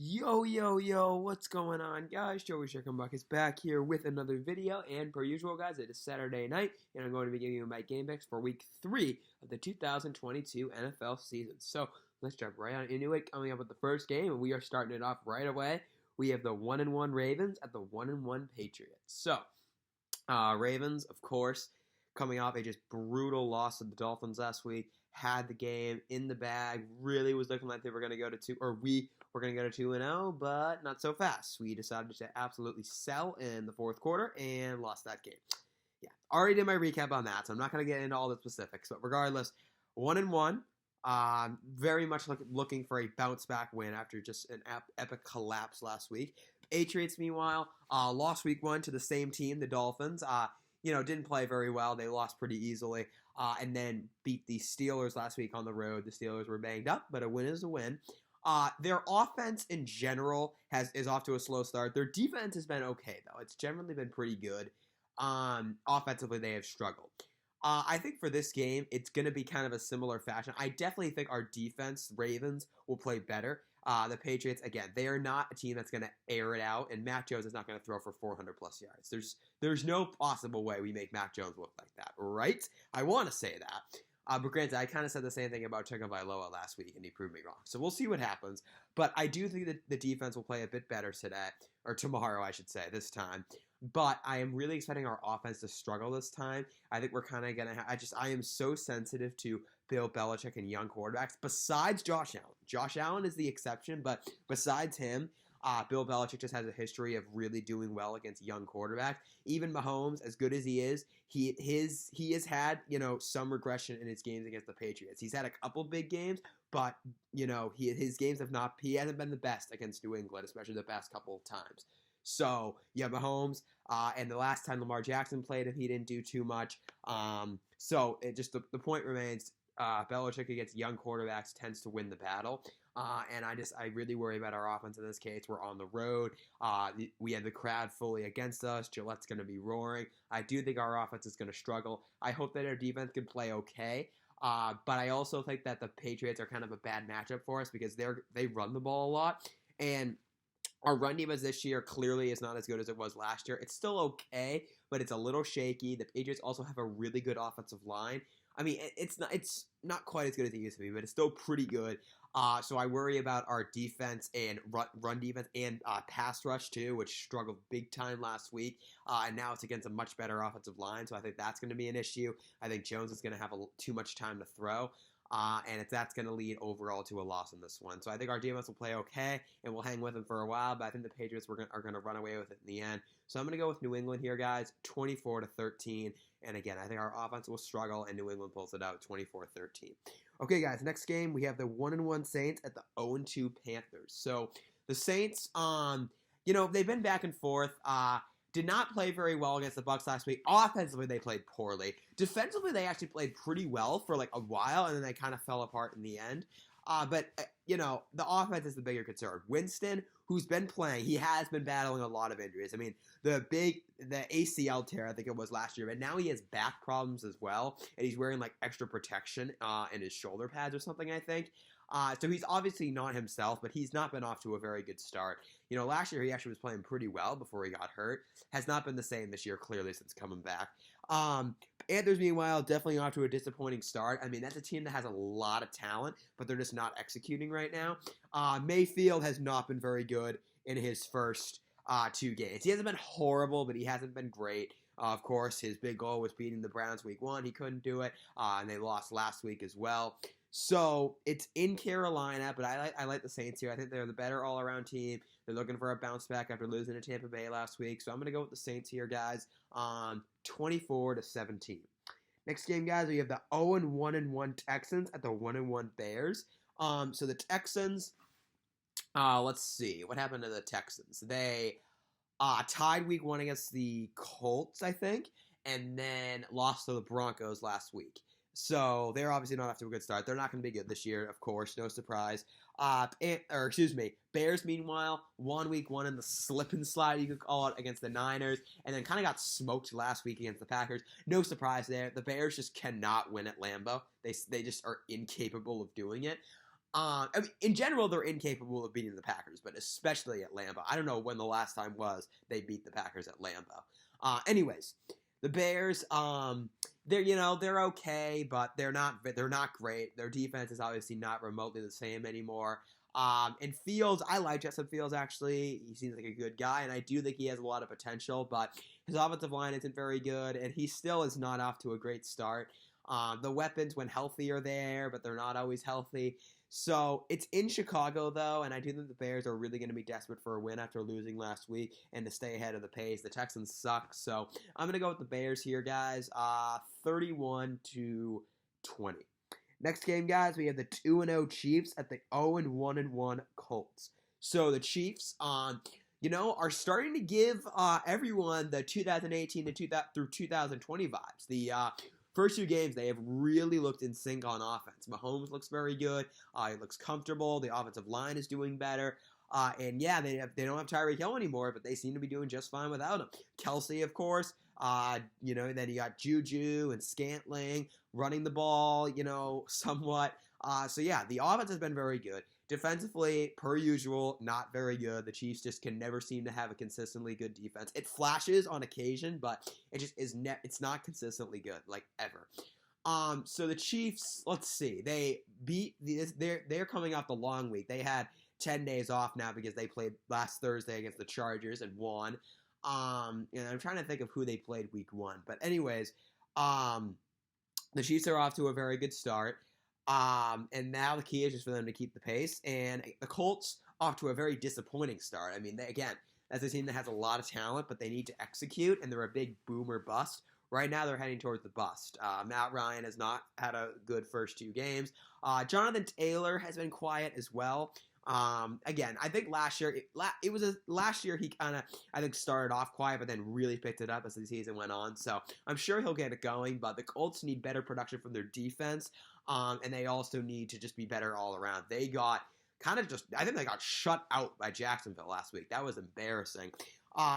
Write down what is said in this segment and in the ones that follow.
Yo, yo, yo, what's going on, guys? Joey Schickenbach is back here with another video, and per usual, guys, it is Saturday night, and I'm going to be giving you my game picks for Week 3 of the 2022 NFL season. So, let's jump right on into it, coming up with the first game, and we are starting it off right away. We have the 1-1 Ravens at the 1-1 Patriots. So, Ravens, of course, coming off a just brutal loss to the Dolphins last week, had the game in the bag, really was looking like they were going to go to 2, or we were going to go to 2-0, but not so fast. We decided to absolutely sell in the fourth quarter and lost that game. Yeah, already did my recap on that, so I'm not going to get into all the specifics, but regardless, 1-1. Very much looking for a bounce back win after just an epic collapse last week. Patriots, meanwhile, lost week 1 to the same team, the Dolphins. Didn't play very well. They lost pretty easily, and then beat the Steelers last week on the road. The Steelers were banged up, but a win is a win. Their offense in general is off to a slow start. Their defense has been okay, though. It's generally been pretty good. Offensively, they have struggled. I think for this game, it's going to be kind of a similar fashion. I definitely think our defense, Ravens, will play better. The Patriots, again, they are not a team that's going to air it out, and Mac Jones is not going to throw for 400-plus yards. There's no possible way we make Mac Jones look like that, right? I want to say that. But granted, I kind of said the same thing about Tagovailoa last week, and he proved me wrong. So we'll see what happens. But I do think that the defense will play a bit better today, or tomorrow, I should say, this time. But I am really expecting our offense to struggle this time. I think we're kind of going to I am so sensitive to Bill Belichick and young quarterbacks, besides Josh Allen. Josh Allen is the exception, but besides him, Bill Belichick just has a history of really doing well against young quarterbacks. Even Mahomes, as good as he is, he has had some regression in his games against the Patriots. He's had a couple big games, but his games have not. He hasn't been the best against New England, especially the past couple of times. So Mahomes, and the last time Lamar Jackson played him, he didn't do too much. So it just the point remains. Belichick against young quarterbacks tends to win the battle. And I really worry about our offense in this case. We're on the road. We have the crowd fully against us. Gillette's going to be roaring. I do think our offense is going to struggle. I hope that our defense can play okay. But I also think that the Patriots are kind of a bad matchup for us because they run the ball a lot. And our run defense this year clearly is not as good as it was last year. It's still okay, but it's a little shaky. The Patriots also have a really good offensive line. I mean, it's not quite as good as it used to be, but it's still pretty good. So I worry about our defense and run defense and pass rush too, which struggled big time last week. And now it's against a much better offensive line, so I think that's going to be an issue. I think Jones is going to have too much time to throw. And if that's going to lead overall to a loss in this one. So I think our defense will play okay, and we'll hang with them for a while, but I think the Patriots are going to run away with it in the end. So I'm going to go with New England here, guys, 24-13. And again, I think our offense will struggle, and New England pulls it out 24-13. Okay, guys, next game, we have the 1-1 Saints at the 0-2 Panthers. So the Saints, they've been back and forth. Did not play very well against the Bucs last week. Offensively, they played poorly. Defensively, they actually played pretty well for like a while, and then they kind of fell apart in the end. But the offense is the bigger concern. Winston, who's been playing, he has been battling a lot of injuries. I mean, the ACL tear, I think it was last year, but now he has back problems as well, and he's wearing like extra protection in his shoulder pads or something, I think. So he's obviously not himself, but he's not been off to a very good start. Last year he actually was playing pretty well before he got hurt. Has not been the same this year, clearly, since coming back. Panthers, meanwhile, definitely off to a disappointing start. I mean, that's a team that has a lot of talent, but they're just not executing right now. Mayfield has not been very good in his first 2 games. He hasn't been horrible, but he hasn't been great. Of course, his big goal was beating the Browns week 1. He couldn't do it, and they lost last week as well. So it's in Carolina, but I like the Saints here. I think they're the better all-around team. They're looking for a bounce back after losing to Tampa Bay last week. So I'm going to go with the Saints here, guys, 24-17. Next game, guys, we have the 0-1 Texans at the 1-1 Bears. So the Texans, let's see. What happened to the Texans? They tied week 1 against the Colts, I think, and then lost to the Broncos last week. So they're obviously not off to a good start. They're not going to be good this year, of course, no surprise. Bears, meanwhile, won week 1 in the slip and slide, you could call it, against the Niners, and then kind of got smoked last week against the Packers. No surprise there. The Bears just cannot win at Lambeau. They just are incapable of doing it. I mean, in general, they're incapable of beating the Packers, but especially at Lambeau. I don't know when the last time was they beat the Packers at Lambeau. Anyways, the Bears, they're okay, but they're not great. Their defense is obviously not remotely the same anymore. And Fields, I like Justin Fields actually. He seems like a good guy, and I do think he has a lot of potential, but his offensive line isn't very good, and he still is not off to a great start. The weapons, when healthy, are there, but they're not always healthy. So it's in Chicago, though, and I do think the Bears are really going to be desperate for a win after losing last week and to stay ahead of the pace. The Texans suck, so I'm going to go with the Bears here, guys. 31-20. Next game, guys, we have the 2-0 Chiefs at the 0-1 Colts. So the Chiefs, are starting to give everyone the 2018 through 2020 vibes. The first two games, they have really looked in sync on offense. Mahomes looks very good. He looks comfortable. The offensive line is doing better. And yeah, they don't have Tyreek Hill anymore, but they seem to be doing just fine without him. Kelsey, of course. Then you got Juju and Scantling running the ball, somewhat. So yeah, the offense has been very good. Defensively, per usual, not very good. The Chiefs just can never seem to have a consistently good defense. It flashes on occasion, but it just is it's not consistently good, like ever. So the Chiefs, let's see. They're coming off the long week. They had 10 days off now because they played last Thursday against the Chargers and won. And I'm trying to think of who they played week 1. But anyways, the Chiefs are off to a very good start. And now the key is just for them to keep the pace. And the Colts off to a very disappointing start. I mean, that's a team that has a lot of talent, but they need to execute, and they're a big boom or bust. Right now, they're heading towards the bust. Matt Ryan has not had a good first 2 games. Jonathan Taylor has been quiet as well. Again, I think last year he kind of, I think, started off quiet, but then really picked it up as the season went on. So I'm sure he'll get it going, but the Colts need better production from their defense. And they also need to just be better all around. They got I think they got shut out by Jacksonville last week. That was embarrassing.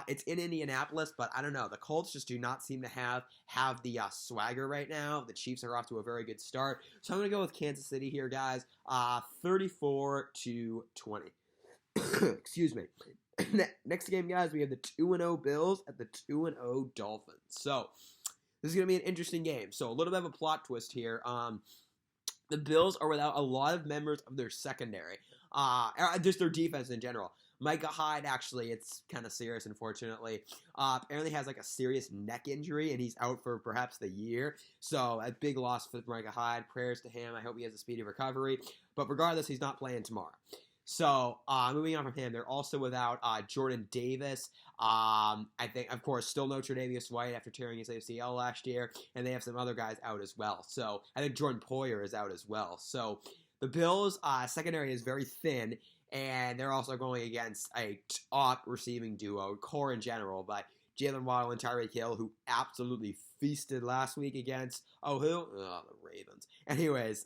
It's in Indianapolis, but I don't know. The Colts just do not seem to have the swagger right now. The Chiefs are off to a very good start. So I'm going to go with Kansas City here, guys. 34-20. Excuse me. Next game, guys, we have the 2-0 Bills at the 2-0 Dolphins. So this is going to be an interesting game. So a little bit of a plot twist here. The Bills are without a lot of members of their secondary. Just their defense in general. Micah Hyde, actually, it's kind of serious, unfortunately. Apparently has like a serious neck injury, and he's out for perhaps the year. So a big loss for Micah Hyde. Prayers to him. I hope he has a speedy recovery. But regardless, he's not playing tomorrow. So moving on from him, they're also without Jordan Davis. I think, of course, still no Tre'Davious White after tearing his ACL last year, and they have some other guys out as well. So I think Jordan Poyer is out as well. So the Bills' secondary is very thin, and they're also going against a top receiving duo, core in general, but Jalen Waddle and Tyreek Hill, who absolutely feasted last week against, the Ravens. Anyways,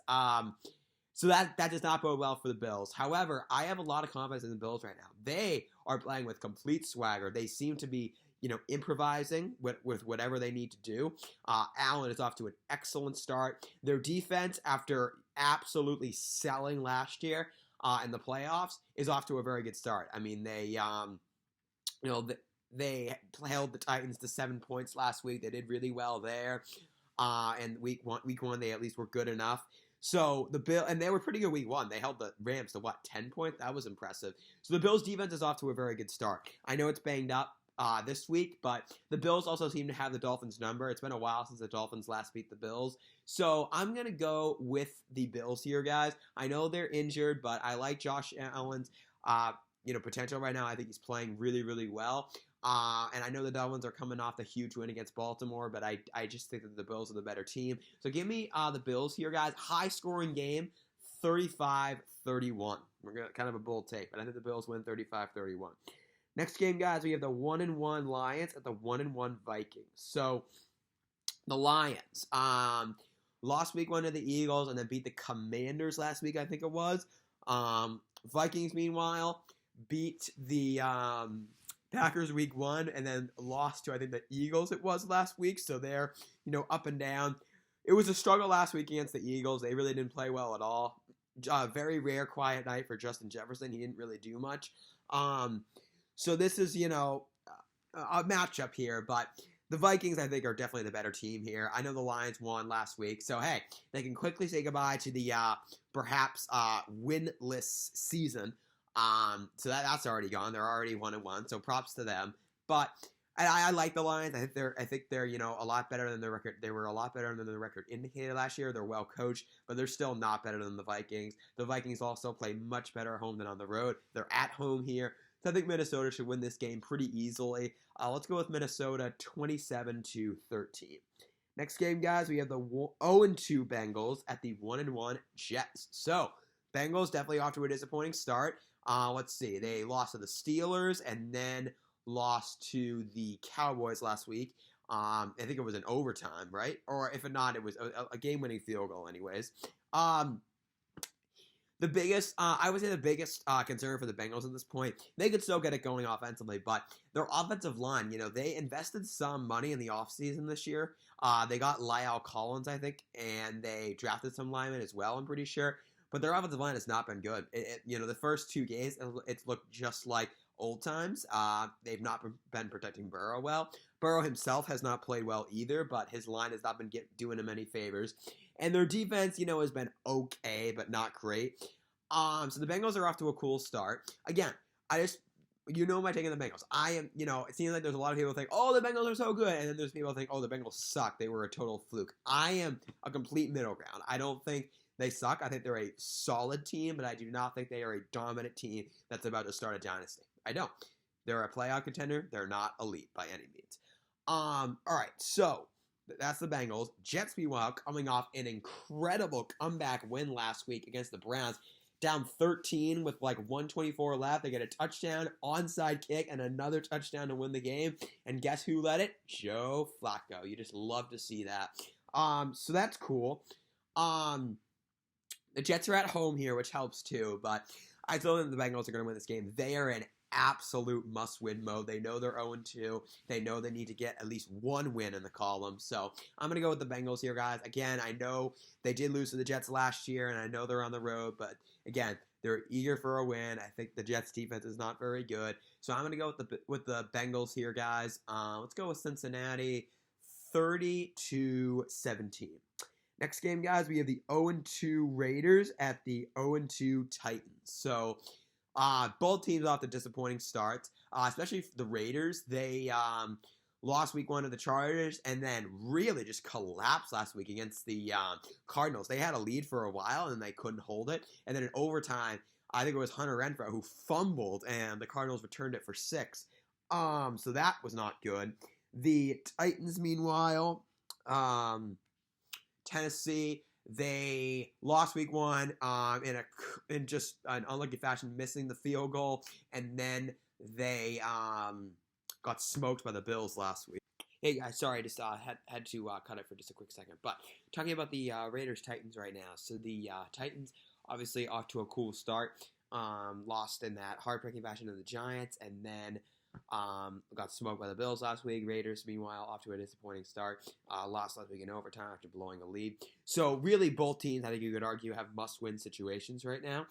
so that does not bode well for the Bills. However, I have a lot of confidence in the Bills right now. They are playing with complete swagger. They seem to be, improvising with whatever they need to do. Allen is off to an excellent start. Their defense, after absolutely selling last year in the playoffs, is off to a very good start. I mean, they held the Titans to 7 points last week. They did really well there. And week one, they at least were good enough. So and they were pretty good week 1. They held the Rams to 10 points? That was impressive. So the Bills' defense is off to a very good start. I know it's banged up this week, but the Bills also seem to have the Dolphins' number. It's been a while since the Dolphins last beat the Bills. So I'm going to go with the Bills here, guys. I know they're injured, but I like Josh Allen's potential right now. I think he's playing really, really well. And I know the Dolphins are coming off the huge win against Baltimore, but I just think that the Bills are the better team. So give me the Bills here, guys. High-scoring game, 35-31. We're gonna kind of a bold take, but I think the Bills win 35-31. Next game, guys, we have the 1-1 Lions at the 1-1 Vikings. So the Lions lost week 1 to the Eagles and then beat the Commanders last week, I think it was. Vikings, meanwhile, beat the Packers week 1 and then lost to, I think, the Eagles it was last week. So they're, up and down. It was a struggle last week against the Eagles. They really didn't play well at all. very rare quiet night for Justin Jefferson. He didn't really do much. So this is, a matchup here, but the Vikings, I think, are definitely the better team here. I know the Lions won last week, so hey, they can quickly say goodbye to the perhaps winless season. So that's already gone. They're already 1-1, so props to them. But I like the Lions. I think they're a lot better than their record. They were a lot better than the record indicated last year. They're well coached, but they're still not better than the Vikings. The Vikings also play much better at home than on the road. They're at home here. So I think Minnesota should win this game pretty easily. Let's go with Minnesota 27-13. Next game, guys, we have the 0-2 Bengals at the 1-1 Jets. So Bengals definitely off to a disappointing start. Let's see. They lost to the Steelers and then lost to the Cowboys last week. I think it was an overtime, right? Or if not, it was a game-winning field goal anyways. The biggest, I would say the biggest concern for the Bengals at this point, they could still get it going offensively, but their offensive line, they invested some money in the offseason this year. They got La'el Collins, I think, and they drafted some linemen as well, I'm pretty sure. But their offensive line has not been good. The first 2 games, it's looked just like old times. They've not been protecting Burrow well. Burrow himself has not played well either, but his line has not been doing him any favors. And their defense, has been okay, but not great. So the Bengals are off to a cool start. Again, my take on the Bengals. I am, it seems like there's a lot of people who think, oh, the Bengals are so good. And then there's people who think, oh, the Bengals suck. They were a total fluke. I am a complete middle ground. I don't think they suck. I think they're a solid team, but I do not think they are a dominant team that's about to start a dynasty. I don't. They're a playoff contender. They're not elite by any means. All right, so that's the Bengals. Jets, meanwhile, coming off an incredible comeback win last week against the Browns. Down 13 with like 1:24 left. They get a touchdown, onside kick, and another touchdown to win the game. And guess who led it? Joe Flacco. You just love to see that. So that's cool. The Jets are at home here, which helps too, but I still think the Bengals are going to win this game. They are in absolute must-win mode. They know they're 0-2. They know they need to get at least one win in the column. So I'm going to go with the Bengals here, guys. Again, I know they did lose to the Jets last year, and I know they're on the road, but again, they're eager for a win. I think the Jets defense is not very good. So I'm going to go with the Bengals here, guys. Let's go with Cincinnati 30-17. Next game, guys, we have the 0-2 Raiders at the 0-2 Titans. So both teams off to disappointing starts, especially the Raiders. They lost week 1 to the Chargers and then really just collapsed last week against the Cardinals. They had a lead for a while and they couldn't hold it. And then in overtime, I think it was Hunter Renfrow who fumbled and the Cardinals returned it for 6. So that was not good. The Titans, meanwhile, Tennessee, they lost week 1 in just an unlucky fashion, missing the field goal, and then they got smoked by the Bills last week. Hey guys, sorry, I just had to cut it for just a quick second. But talking about the Raiders-Titans right now. So the Titans obviously off to a cool start. Lost in that heartbreaking fashion to the Giants, and then got smoked by the Bills last week. Raiders, meanwhile, off to a disappointing start. Lost last week in overtime after blowing a lead. So really, both teams, I think you could argue, have must-win situations right now.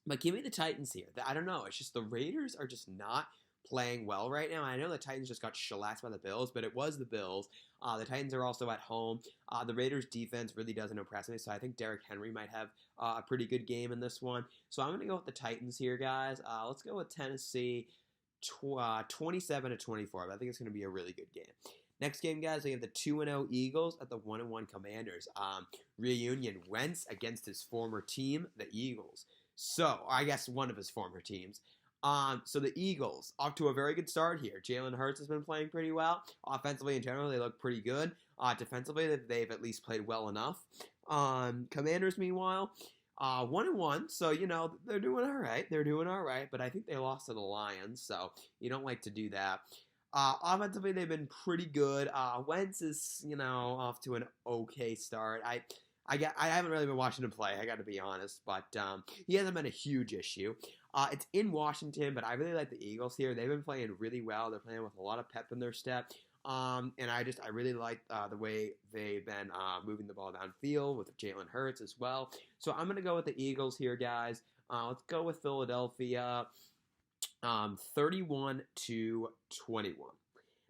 But give me the Titans here. I don't know. It's just the Raiders are just not playing well right now. I know the Titans just got shellacked by the Bills, but it was the Bills. The Titans are also at home. The Raiders' defense really doesn't impress me, so I think Derrick Henry might have a pretty good game in this one. So I'm going to go with the Titans here, guys. Let's go with Tennessee 27-24. I think it's going to be a really good game. Next game, guys, we have the 2-0 Eagles at the 1-1 Commanders. Reunion, Wentz against his former team, the Eagles. So, I guess one of his former teams. So the Eagles, off to a very good start here. Jalen Hurts has been playing pretty well. Offensively, in general, they look pretty good. Defensively, they've at least played well enough. Commanders, meanwhile, 1-1. So, they're doing all right. They're doing all right, but I think they lost to the Lions, so you don't like to do that. Offensively, they've been pretty good. Wentz is, off to an okay start. I haven't really been watching him play, I got to be honest, but he hasn't been a huge issue. It's in Washington, but I really like the Eagles here. They've been playing really well. They're playing with a lot of pep in their step. And I really like the way they've been moving the ball downfield with Jalen Hurts as well. So I'm going to go with the Eagles here, guys. Let's go with Philadelphia, 31-21.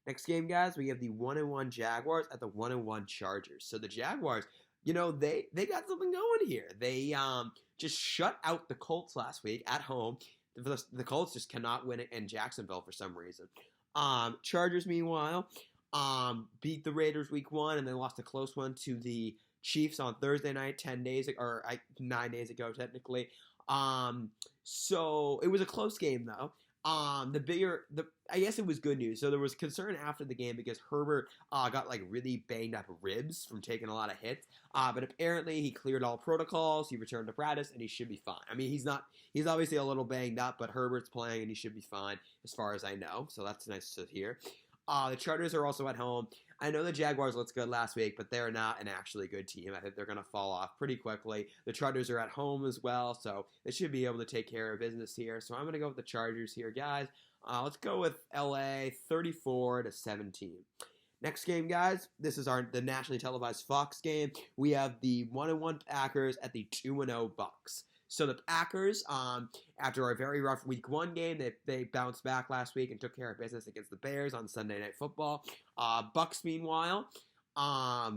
Next game, guys, we have the 1-1 Jaguars at the 1-1 Chargers. So the Jaguars, they got something going here. They just shut out the Colts last week at home. The Colts just cannot win it in Jacksonville for some reason. Chargers, meanwhile, beat the Raiders week 1 and then lost a close one to the Chiefs on Thursday night, 9 days ago, technically. So it was a close game, though. I guess it was good news. So there was concern after the game because Herbert got like really banged up ribs from taking a lot of hits. But apparently he cleared all protocols. He returned to practice and he should be fine. I mean, he's obviously a little banged up, but Herbert's playing and he should be fine as far as I know. So that's nice to hear. The Chargers are also at home. I know the Jaguars looked good last week, but they're not an actually good team. I think they're going to fall off pretty quickly. The Chargers are at home as well, so they should be able to take care of business here. So I'm going to go with the Chargers here, guys. Let's go with LA 34-17. Next game, guys. This is the nationally televised Fox game. We have the 1-1 Packers at the 2-0 Bucks. So the Packers, after a very rough week 1 game, they bounced back last week and took care of business against the Bears on Sunday Night Football. Bucks, meanwhile, off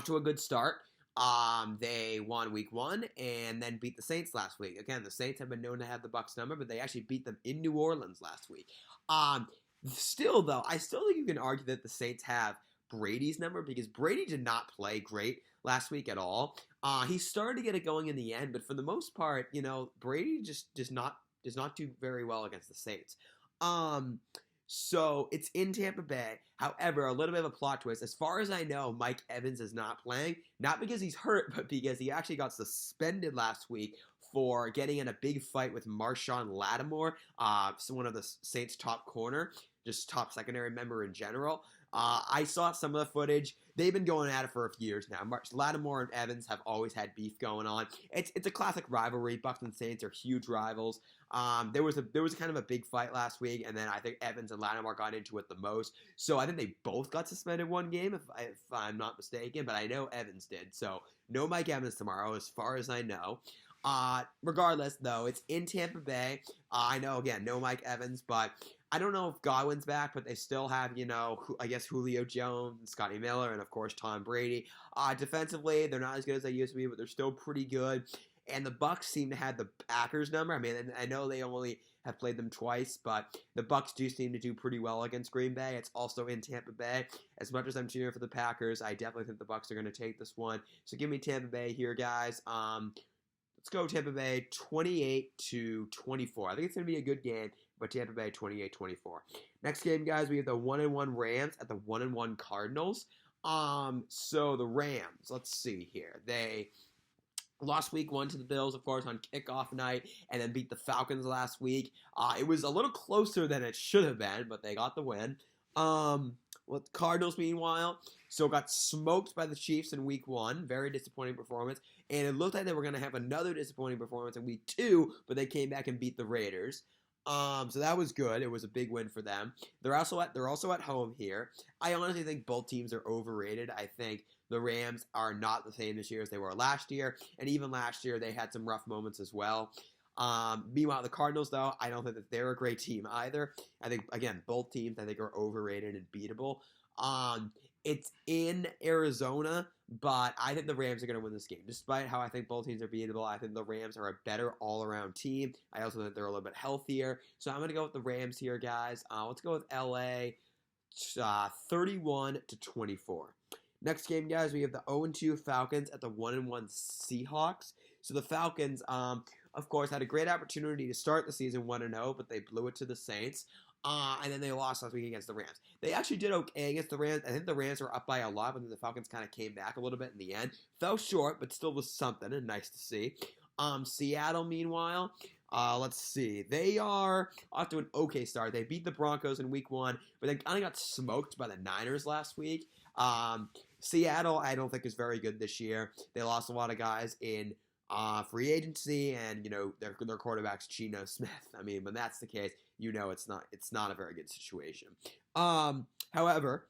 to a good start. They won week 1 and then beat the Saints last week. Again, the Saints have been known to have the Bucks number, but they actually beat them in New Orleans last week. Still, though, I still think you can argue that the Saints have Brady's number because Brady did not play great last week at all. He started to get it going in the end, but for the most part, Brady just does not do very well against the Saints. So it's in Tampa Bay. However, a little bit of a plot twist. As far as I know, Mike Evans is not playing, not because he's hurt, but because he actually got suspended last week for getting in a big fight with Marshawn Lattimore, one of the Saints' top corner, just top secondary member in general. I saw some of the footage. They've been going at it for a few years now. Lattimore and Evans have always had beef going on. It's a classic rivalry. Bucs and Saints are huge rivals. There was kind of a big fight last week, and then I think Evans and Lattimore got into it the most. So I think they both got suspended one game, if I'm not mistaken. But I know Evans did. So no Mike Evans tomorrow, as far as I know. Regardless, though, it's in Tampa Bay. I know, again, no Mike Evans, but I don't know if Godwin's back, but they still have, I guess Julio Jones, Scotty Miller, and, of course, Tom Brady. Defensively, they're not as good as they used to be, but they're still pretty good. And the Bucs seem to have the Packers number. I mean, I know they only have played them twice, but the Bucs do seem to do pretty well against Green Bay. It's also in Tampa Bay. As much as I'm cheering for the Packers, I definitely think the Bucs are going to take this one. So give me Tampa Bay here, guys. Let's go Tampa Bay 28-24. I think it's going to be a good game, but Tampa Bay 28-24. Next game, guys, we have the 1-1 Rams at the 1-1 Cardinals. So the Rams, let's see here. They lost week 1 to the Bills, of course, on kickoff night, and then beat the Falcons last week. It was a little closer than it should have been, but they got the win. With Cardinals, meanwhile, so got smoked by the Chiefs in week 1. Very disappointing performance. And it looked like they were going to have another disappointing performance in week 2, but they came back and beat the Raiders. So that was good. It was a big win for them. They're also at home here. I honestly think both teams are overrated. I think the Rams are not the same this year as they were last year. And even last year, they had some rough moments as well. Meanwhile, the Cardinals, though, I don't think that they're a great team either. I think, again, both teams, I think, are overrated and beatable. It's in Arizona, but I think the Rams are going to win this game. Despite how I think both teams are beatable, I think the Rams are a better all-around team. I also think they're a little bit healthier. So I'm going to go with the Rams here, guys. Let's go with LA 31-24. Next game, guys, we have the 0-2 Falcons at the 1-1 Seahawks. So the Falcons, of course, had a great opportunity to start the season 1-0, but they blew it to the Saints. And then they lost last week against the Rams. They actually did okay against the Rams. I think the Rams were up by a lot, but then the Falcons kind of came back a little bit in the end. Fell short, but still was something and nice to see. Seattle, meanwhile, let's see. They are off to an okay start. They beat the Broncos in week 1, but they kind of got smoked by the Niners last week. Seattle, I don't think is very good this year. They lost a lot of guys in free agency, and their quarterback's Geno Smith. I mean, when that's the case, it's not a very good situation. However,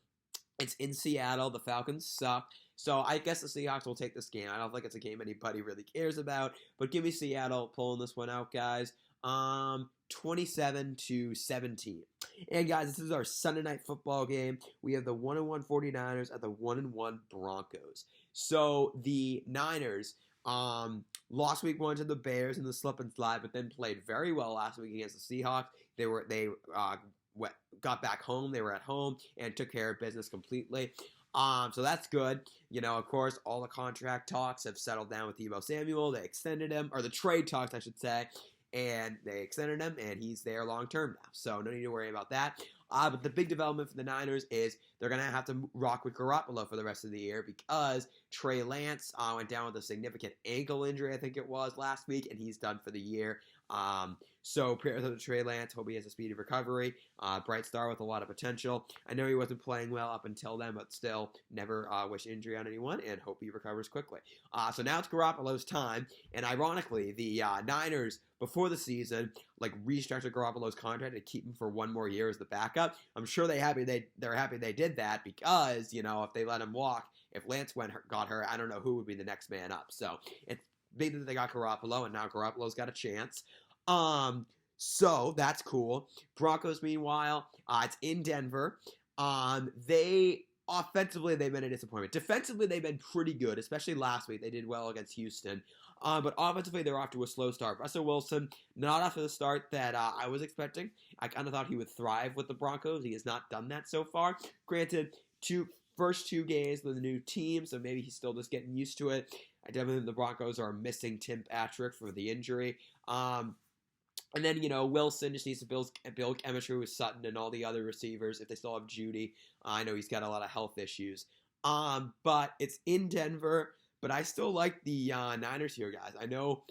it's in Seattle. The Falcons suck. So I guess the Seahawks will take this game. I don't think it's a game anybody really cares about. But give me Seattle pulling this one out, guys. 27-17. And guys, this is our Sunday night football game. We have the 1-1 49ers at the 1-1 Broncos. So the Niners lost week 1 to the Bears in the slip and slide, but then played very well last week against the Seahawks. They got back home. They were at home and took care of business completely. So that's good. You know, of course, all the contract talks have settled down with Deebo Samuel. They extended him, or the trade talks, I should say, and they extended him, and he's there long term now. So no need to worry about that. But the big development for the Niners is they're going to have to rock with Garoppolo for the rest of the year because Trey Lance went down with a significant ankle injury, I think it was, last week, and he's done for the year. So prayers to Trey Lance. Hope he has a speedy recovery. Bright star with a lot of potential. I know he wasn't playing well up until then, but still never wish injury on anyone and hope he recovers quickly. So now it's Garoppolo's time, and ironically, the Niners before the season restructured Garoppolo's contract to keep him for one more year as the backup. I'm sure they're happy they did that because if they let him walk, if Lance got hurt, I don't know who would be the next man up. So it's big that they got Garoppolo, and now Garoppolo's got a chance. So that's cool. Broncos, meanwhile, it's in Denver. Offensively, they've been a disappointment. Defensively, they've been pretty good, especially last week. They did well against Houston. But offensively, they're off to a slow start. Russell Wilson, not off to the start that I was expecting. I kind of thought he would thrive with the Broncos. He has not done that so far. Granted, first two games with a new team, so maybe he's still just getting used to it. I definitely think the Broncos are missing Tim Patrick for the injury. And then, Wilson just needs to build chemistry with Sutton and all the other receivers if they still have Judy. I know he's got a lot of health issues. But it's in Denver, but I still like the Niners here, guys. I know,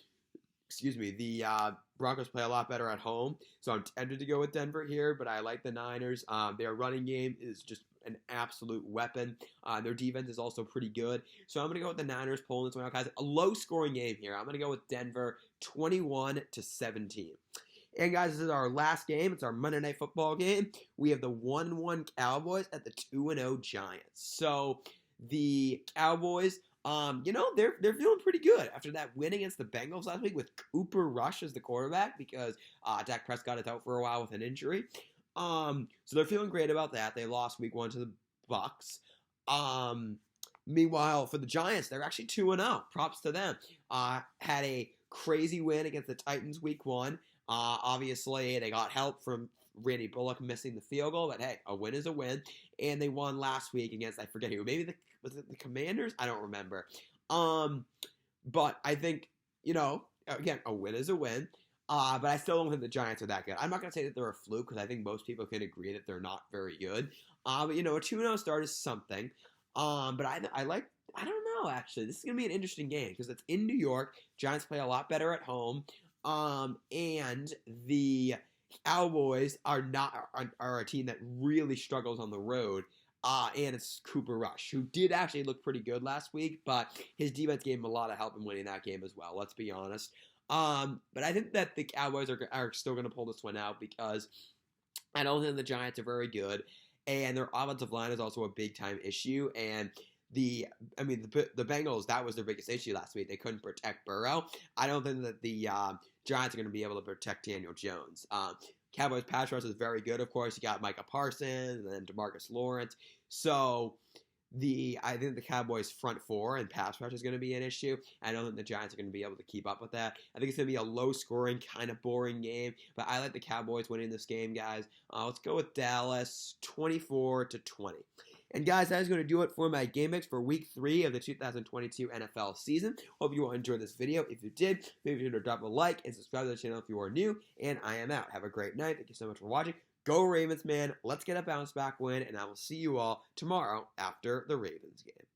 the Broncos play a lot better at home, so I'm tempted to go with Denver here, but I like the Niners. Their running game is just an absolute weapon. Their defense is also pretty good. So I'm going to go with the Niners pulling this one out, guys. A low-scoring game here. I'm going to go with Denver 21-17. And guys, this is our last game. It's our Monday Night Football game. We have the 1-1 Cowboys at the 2-0 Giants. So the Cowboys, they're feeling pretty good after that win against the Bengals last week with Cooper Rush as the quarterback because Dak Prescott is out for a while with an injury. So they're feeling great about that. They lost week 1 to the Bucks. Meanwhile, for the Giants, they're actually 2-0. Props to them. Had a crazy win against the Titans week 1. Obviously, they got help from Randy Bullock missing the field goal, but hey, a win is a win. And they won last week against, I forget who, was it the Commanders? I don't remember. But I think, again, a win is a win. But I still don't think the Giants are that good. I'm not going to say that they're a fluke because I think most people can agree that they're not very good. But, a 2-0 start is something. But I don't know, actually. This is going to be an interesting game because it's in New York. Giants play a lot better at home. And the Cowboys are a team that really struggles on the road. And it's Cooper Rush, who did actually look pretty good last week, but his defense gave him a lot of help in winning that game as well, let's be honest. But I think that the Cowboys are still going to pull this one out because I don't think the Giants are very good, and their offensive line is also a big-time issue, and the Bengals, that was their biggest issue last week. They couldn't protect Burrow. I don't think that the Giants are going to be able to protect Daniel Jones. Cowboys pass rush is very good, of course. You got Micah Parsons and then DeMarcus Lawrence. So I think the Cowboys front four and pass rush is going to be an issue. I don't think the Giants are going to be able to keep up with that. I think it's going to be a low-scoring, kind of boring game, but I like the Cowboys winning this game, guys. Let's go with Dallas 24-20. And guys, that is going to do it for my game mix for week 3 of the 2022 NFL season. Hope you all enjoyed this video. If you did, make sure to drop a like and subscribe to the channel if you are new. And I am out. Have a great night. Thank you so much for watching. Go Ravens, man. Let's get a bounce back win, and I will see you all tomorrow after the Ravens game.